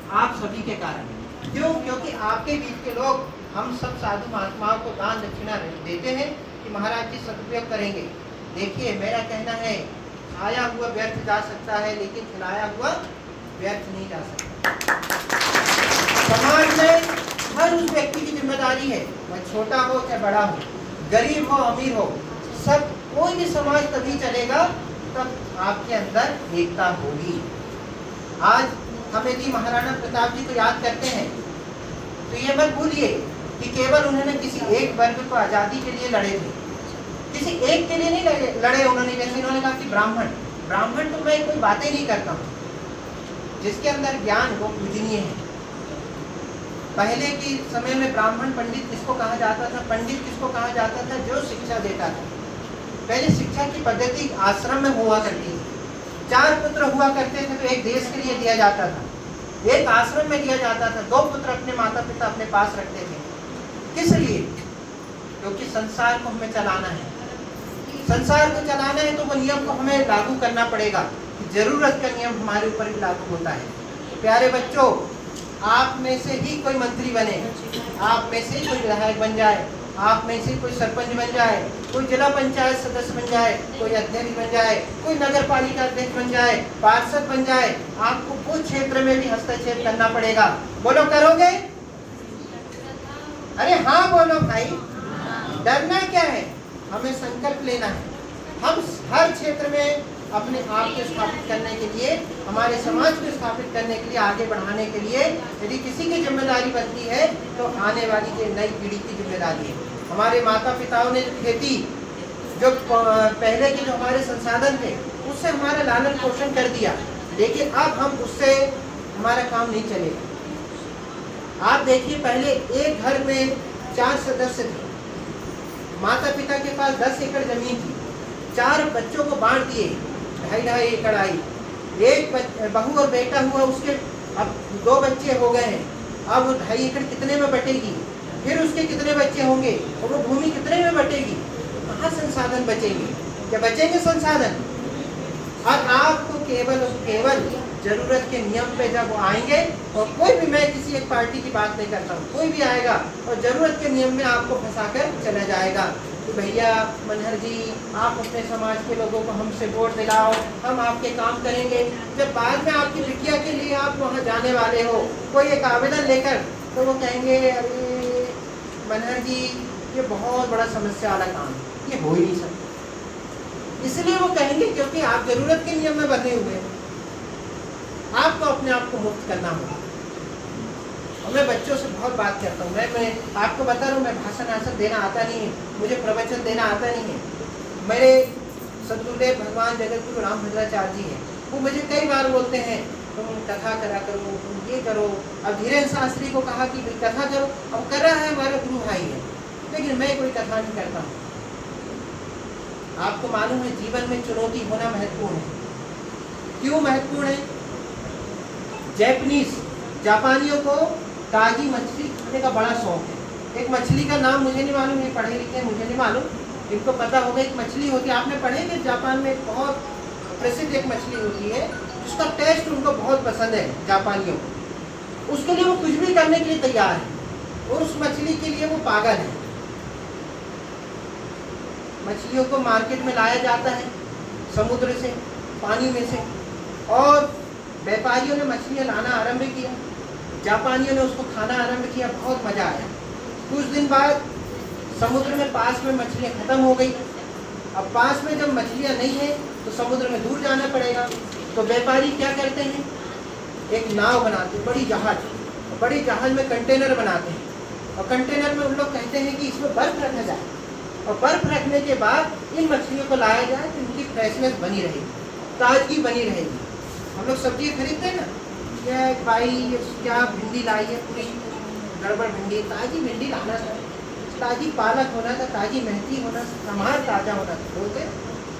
आप सभी के कारण। क्यों? क्योंकि आपके बीच के लोग हम सब साधु महात्माओं को दान दक्षिणा देते हैं कि महाराज जी सदुपयोग करेंगे। देखिए, मेरा कहना है खाया हुआ व्यर्थ जा सकता है, लेकिन खिलाया हुआ व्यर्थ नहीं जा सकता। समाज में हर उस व्यक्ति की जिम्मेदारी है, वह छोटा हो चाहे बड़ा हो, गरीब हो अमीर हो, सब कोई भी समाज तभी चलेगा तब आपके अंदर एकता होगी। आज हम यदि महाराणा प्रताप जी को याद करते हैं तो ये मत भूलिए कि केवल उन्होंने किसी एक वर्ग को आज़ादी के लिए लड़े थे, किसी एक के लिए नहीं लड़े उन्होंने। जैसे उन्होंने कहा कि ब्राह्मण तो मैं कोई बातें नहीं करता हूँ, जिसके अंदर ज्ञान वो पूजनीय है। पहले के समय में ब्राह्मण पंडित किसको कहा जाता था? पंडित किसको कहा जाता था? जो शिक्षा देता था। पहले शिक्षा की पद्धति आश्रम में हुआ करती थी। 4 पुत्र हुआ करते थे तो एक देश के लिए दिया जाता था, एक आश्रम में दिया जाता था। 2 पुत्र अपने माता पिता अपने पास रखते थे। किस लिए? क्योंकि संसार को हमें चलाना है। संसार को चलाना है तो वो नियम को हमें लागू करना पड़ेगा। जरूरत का नियम हमारे ऊपर भी लागू होता है। प्यारे बच्चों, आप में से ही कोई मंत्री बने, आप में से ही कोई विधायक बन जाए, आप में से कोई सरपंच बन जाए, कोई जिला पंचायत सदस्य बन जाए, कोई अध्यक्ष बन जाए, कोई नगर पालिका अध्यक्ष बन जाए, पार्षद बन जाए, आपको वो क्षेत्र में भी हस्तक्षेप करना पड़ेगा। बोलो, करोगे? अरे हाँ बोलो भाई, डरना क्या है? हमें संकल्प लेना है। हम हर क्षेत्र में अपने आप को स्थापित करने के लिए, हमारे समाज को स्थापित करने के लिए, आगे बढ़ाने के लिए यदि किसी की जिम्मेदारी बनती है तो आने वाली जो नई पीढ़ी की जिम्मेदारी है। हमारे माता पिताओं ने खेती, जो पहले के जो हमारे संसाधन थे, उससे हमारा लालन पोषण कर दिया, लेकिन अब हम उससे हमारा काम नहीं चलेगा। आप देखिए, पहले एक घर में 4 सदस्य थे, माता पिता के पास 10 एकड़ जमीन थी, 4 बच्चों को बांट दिए, 2.5 एकड़ आई। एक बहू और बेटा हुआ, उसके अब 2 बच्चे हो गए हैं। अब 2.5 एकड़ कितने में बटेगी? फिर उसके कितने बच्चे होंगे और वो भूमि कितने में बटेगी? कहाँ संसाधन बचेंगे? क्या बचेंगे संसाधन? और आपको केवल जरूरत के नियम पे जब वो आएंगे, और कोई भी, मैं किसी एक पार्टी की बात नहीं करता हूँ, कोई भी आएगा और जरूरत के नियम में आपको फंसाकर चला जाएगा कि भैया मनहर जी, आप अपने समाज के लोगों को हमसे वोट दिलाओ, हम आपके काम करेंगे। जब बाद में आपकी बिटिया के लिए आप वहाँ जाने वाले हो कोई एक आवेदन लेकर, तो वो कहेंगे अरे मनहर जी, ये बहुत बड़ा समस्या वाला काम है, ये हो ही नहीं सकता। इसलिए वो कहेंगे क्योंकि आप जरूरत के नियम में बंधे हुए हैं। आपको अपने आप को मुक्त करना होगा। और मैं बच्चों से बहुत बात करता हूँ। मैं आपको बता रहा हूँ, मैं भाषण देना आता नहीं है, मुझे प्रवचन देना आता नहीं है। मेरे सदगुरुदेव भगवान जगतगुरु रामभद्राचार्य जी हैं, वो मुझे कई बार बोलते हैं तुम कथा करा करो, तुम ये करो। अब धीरेन्द्र शास्त्री को कहा कि कथा करो, अब कर रहा है, हमारा गुरु भाई है, लेकिन मैं कोई कथा नहीं करता हूँ। आपको मालूम है, जीवन में चुनौती होना महत्वपूर्ण है। क्यों महत्वपूर्ण है? जापानियों को ताजी मछली खाने का बड़ा शौक है। एक मछली का नाम मुझे नहीं मालूम, ये पढ़े लिखे मुझे नहीं मालूम, इनको पता होगा। एक मछली होती है, आपने पढ़े कि जापान में बहुत प्रसिद्ध एक मछली होती है, जिसका टेस्ट उनको बहुत पसंद है जापानियों को। उसके लिए वो कुछ भी करने के लिए तैयार है, और उस मछली के लिए वो पागल है। मछलियों को मार्केट में लाया जाता है समुद्र से, पानी में से, और व्यापारियों ने मछलियाँ लाना आरंभ किया, जापानियों ने उसको खाना आरंभ किया, बहुत मज़ा आया। कुछ दिन बाद समुद्र में पास में मछलियाँ ख़त्म हो गई। अब पास में जब मछलियाँ नहीं है तो समुद्र में दूर जाना पड़ेगा। तो व्यापारी क्या करते हैं, एक नाव बनाते, बड़ी जहाज में कंटेनर बनाते हैं, और कंटेनर में उन लोग कहते हैं कि इसमें बर्फ़ रखा जाए, और बर्फ़ रखने के बाद इन मछलियों को लाया जाए तो इनकी फ्रेशनेस बनी रहेगी, ताजगी बनी रहेगी। हम लोग सब्जी खरीदते हैं ना, क्या भाई क्या भिंडी लाई है, पूरी गड़बड़ भिंडी, ताज़ी भिंडी लाना था, ताज़ी पालक होना था, ताज़ी मेथी होना, सामान ताज़ा होना था, बोलते।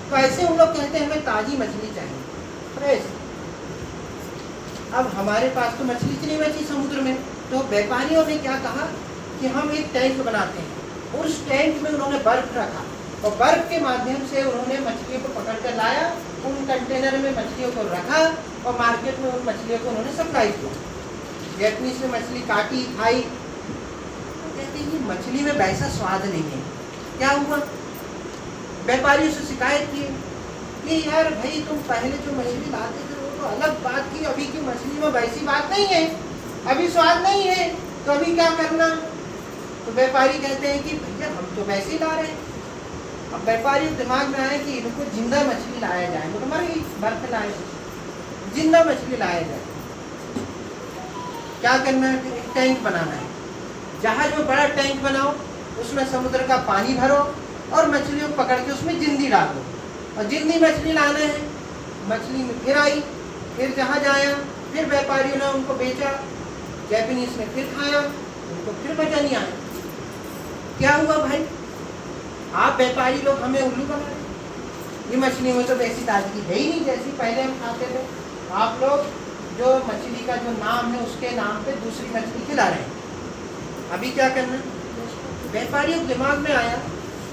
तो ऐसे उन लोग कहते हैं हमें ताज़ी मछली चाहिए, फ्रेश। अब हमारे पास तो मछली नहीं बची समुद्र में, तो व्यापारियों ने क्या कहा कि हम एक टैंक बनाते हैं। उस टैंक में उन्होंने बर्फ़ रखा, और बर्फ़ के माध्यम से उन्होंने मछलियों को पकड़ कर लाया, उन कंटेनर में मछलियों को रखा, और मार्केट में उन मछलियों को उन्होंने सप्लाई किया। जैपनीज ने मछली काटी, खाई, तो कहते हैं कि मछली में वैसा स्वाद नहीं है। क्या हुआ? व्यापारियों से शिकायत की कि यार भाई तुम पहले जो मछली लाते थे वो तो अलग बात थी, अभी की मछली में वैसी बात नहीं है, अभी स्वाद नहीं है, तो अभी क्या करना? तो व्यापारी कहते हैं कि भैया हम तो वैसे ही ला रहे हैं। अब व्यापारी दिमाग में आया कि इनको जिंदा मछली लाया जाए, वो तो मर गई, बर्फ लाए, जिंदा मछली लाया जाए। क्या करना है? एक टैंक बनाना है, जहाज में बड़ा टैंक बनाओ, उसमें समुद्र का पानी भरो और मछलियों को पकड़ के उसमें जिंदी डाल दो, और जिंदी मछली लाना है। मछली में फिर आई, फिर जहाज आया, फिर व्यापारियों ने उनको बेचा, जैपनीज ने फिर खाया, उनको फिर मजा नहीं आया। क्या हुआ भाई? आप व्यापारी लोग हमें उल्लू बना रहे, ये मछली में तो वैसी ताजगी है ही नहीं जैसी पहले हम खाते थे। आप लोग जो मछली का जो नाम है उसके नाम पे दूसरी मछली खिला रहे हैं। अभी क्या करना? व्यापारियों के दिमाग में आया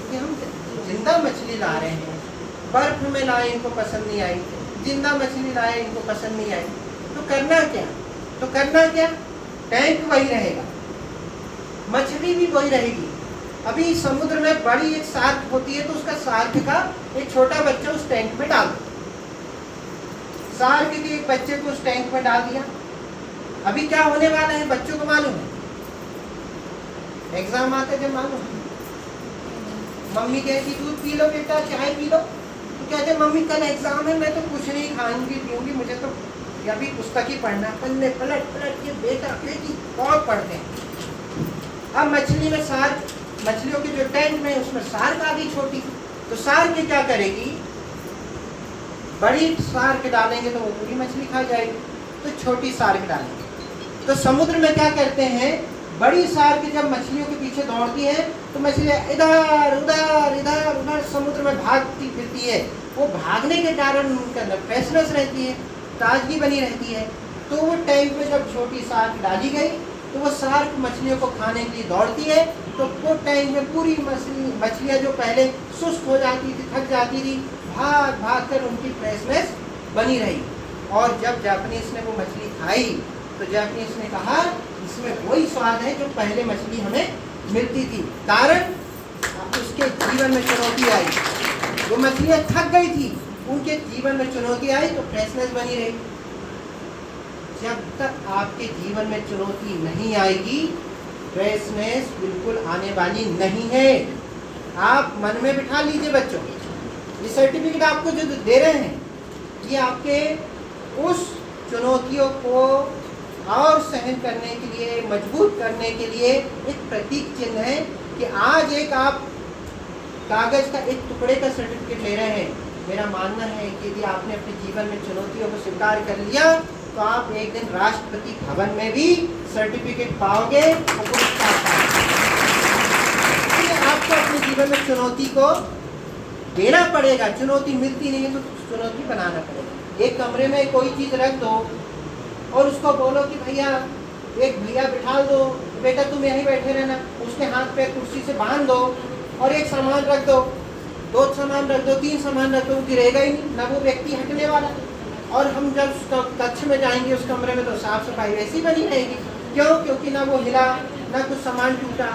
कि हम जिंदा मछली ला रहे हैं, बर्फ में लाए इनको पसंद नहीं आई, जिंदा मछली लाए इनको पसंद नहीं आई, तो करना क्या? तो करना क्या? टैंक वही रहेगा, मछली भी वही रहेगी। अभी समुद्र में बड़ी एक शार्क होती है, तो उसका शार्क का एक छोटा बच्चा उस टैंक में डाल दो। शार्क के एक बच्चे को उस टैंक में डाल दिया। अभी क्या होने वाला है बच्चों को मालूम है? एग्जाम आते जब मालूम है, मम्मी कहती दूध पी लो बेटा, चाय पी लो, तो कहते मम्मी कल एग्जाम है, मैं तो कुछ नहीं खाऊंगी पीऊंगी, मुझे तो अभी पुस्तक ही पढ़ना, पन्ने पलट पलट के बेटा बेटी बहुत पढ़ते हैं। अब मछली में शार्क, मछलियों के जो टैंक में उसमें शार्क आ गई छोटी, तो शार्क क्या करेगी? बड़ी शार्क डालेंगे तो वो पूरी मछली खा जाएगी, तो छोटी शार्क डालेंगे। तो समुद्र में क्या करते हैं? बड़ी शार्क जब मछलियों के पीछे दौड़ती है तो मछलियाँ इधर उधर इधर उधर समुद्र में भागती फिरती है। वो भागने के कारण उनके अंदर फ्रेशनेस रहती है, ताजगी बनी रहती है। तो वो टैंक में जब छोटी शार्क डाली गई तो वो शार्क मछलियों को खाने के लिए दौड़ती है, तो वो टैंक में पूरी मछलियाँ जो पहले सुस्त हो जाती थी, थक जाती थी, भाग भाग कर उनकी फ्रेशनेस बनी रही। और जब जापानीज ने वो मछली खाई तो जापानीज ने कहा इसमें वही स्वाद है जो पहले मछली हमें मिलती थी। कारण उसके जीवन में चुनौती आई, वो मछलियाँ थक गई थी, उनके जीवन में चुनौती आई तो फ्रेशनेस बनी रही। जब तक आपके जीवन में चुनौती नहीं आएगी, फ्रेशनेस बिल्कुल आने वाली नहीं है। आप मन में बिठा लीजिए बच्चों, ये सर्टिफिकेट आपको जो दे रहे हैं ये आपके उस चुनौतियों को और सहन करने के लिए, मजबूत करने के लिए एक प्रतीक चिन्ह है कि आज एक आप कागज का एक टुकड़े का सर्टिफिकेट ले रहे हैं। मेरा मानना है कि यदि आपने अपने जीवन में चुनौतियों को स्वीकार कर लिया तो आप एक दिन राष्ट्रपति भवन में भी सर्टिफिकेट पाओगे और पुरस्कार पाओगे। आपको अपने जीवन में चुनौती को देना पड़ेगा। चुनौती मिलती नहीं है तो चुनौती बनाना पड़ेगा। एक कमरे में कोई चीज़ रख दो और उसको बोलो कि भैया एक भैया बिठा दो, बेटा तुम यहीं बैठे रहना, उसके हाथ पे कुर्सी से बांध दो और एक सामान रख दो, दो सामान रख दो, तीन सामान रख दो, गिरेगा ही नहीं, ना वो व्यक्ति हटने वाला। और हम जब कक्ष में जाएंगे उस कमरे में तो साफ सफाई वैसी बनी रहेगी। क्यों? क्योंकि ना वो हिला, ना कुछ सामान टूटा।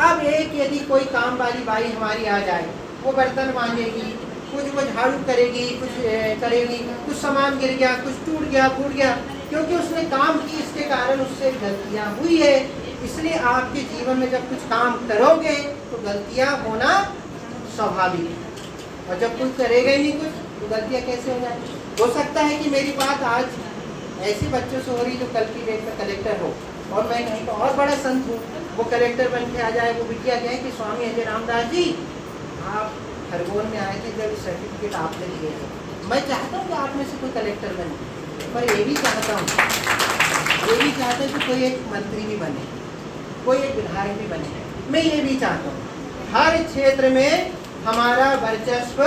अब एक यदि कोई काम वाली बाई हमारी आ जाए, वो बर्तन मांजेगी, कुछ वो झाड़ू करेगी, कुछ करेगी, कुछ सामान गिर गया, कुछ टूट गया, फूट गया, क्योंकि उसने काम की, इसके कारण उससे गलतियाँ हुई है। इसलिए आपके जीवन में जब कुछ काम करोगे तो गलतियाँ होना स्वाभाविक है। और जब कुछ करेगा ही नहीं कुछ तो गलतियाँ कैसे हो जाएगी? हो सकता है कि मेरी बात आज ऐसे बच्चों से हो रही जो कल की डेट में कलेक्टर हो और मैं कहीं का और बड़ा संत हूँ, वो कलेक्टर बन के आ जाए। वो बिटिया कहे कि स्वामी अजय रामदास जी आप खरगोन में आए थे जब सर्टिफिकेट आपने लिए हैं। मैं चाहता हूँ कि आप में से कोई कलेक्टर बने, पर ये भी चाहता हूँ कि कोई एक मंत्री भी बने, कोई एक विधायक भी बने। मैं ये भी चाहता हूँ हर क्षेत्र में हमारा वर्चस्व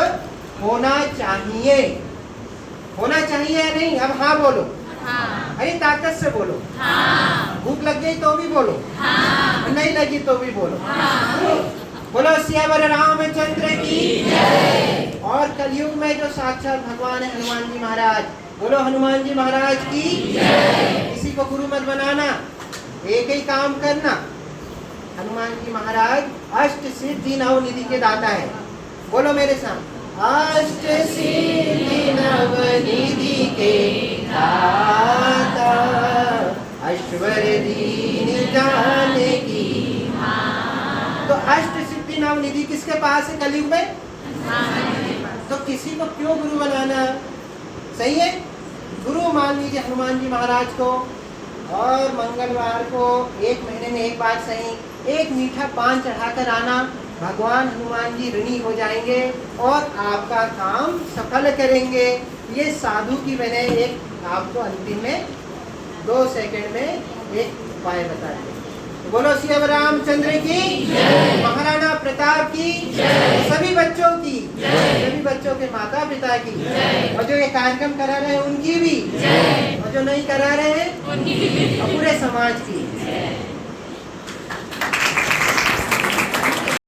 होना चाहिए। होना चाहिए या नहीं? अब हाँ बोलो। हाँ। अरे ताकत से बोलो। हाँ। भूख लग गई तो भी बोलो। हाँ। नहीं लगी तो भी बोलो। हाँ। बोलो सियावर रामचंद्र की जय। और कलयुग में जो साक्षात भगवान है हनुमान जी महाराज, बोलो हनुमान जी महाराज की किसी को गुरु मत बनाना, एक ही काम करना। हनुमान जी महाराज अष्ट सिद्धि नवनिधि के दाता है। बोलो मेरे साथ, अष्ट सिद्धि नवनिधि के दाता, ऐश्वर्य दीन जाने की। तो अष्ट सिद्धि नवनिधि किसके पास है कलयुग में? तो किसी को क्यों गुरु बनाना? सही है, गुरु मान लीजिए हनुमान जी महाराज को, और मंगलवार को 1 महीने में एक बार सही एक मीठा पान चढ़ाकर आना। भगवान हनुमान जी ऋणी हो जाएंगे और आपका काम सफल करेंगे। ये साधु की मैंने एक आपको अंतिम में 2 सेकंड में एक उपाय बता दिया। बोलो श्री रामचंद्र की, महाराणा प्रताप की, सभी बच्चों की, सभी बच्चों के माता पिता की, और जो ये कार्यक्रम करा रहे हैं उनकी भी, और जो नहीं करा रहे हैं उनकी भी, और पूरे समाज की।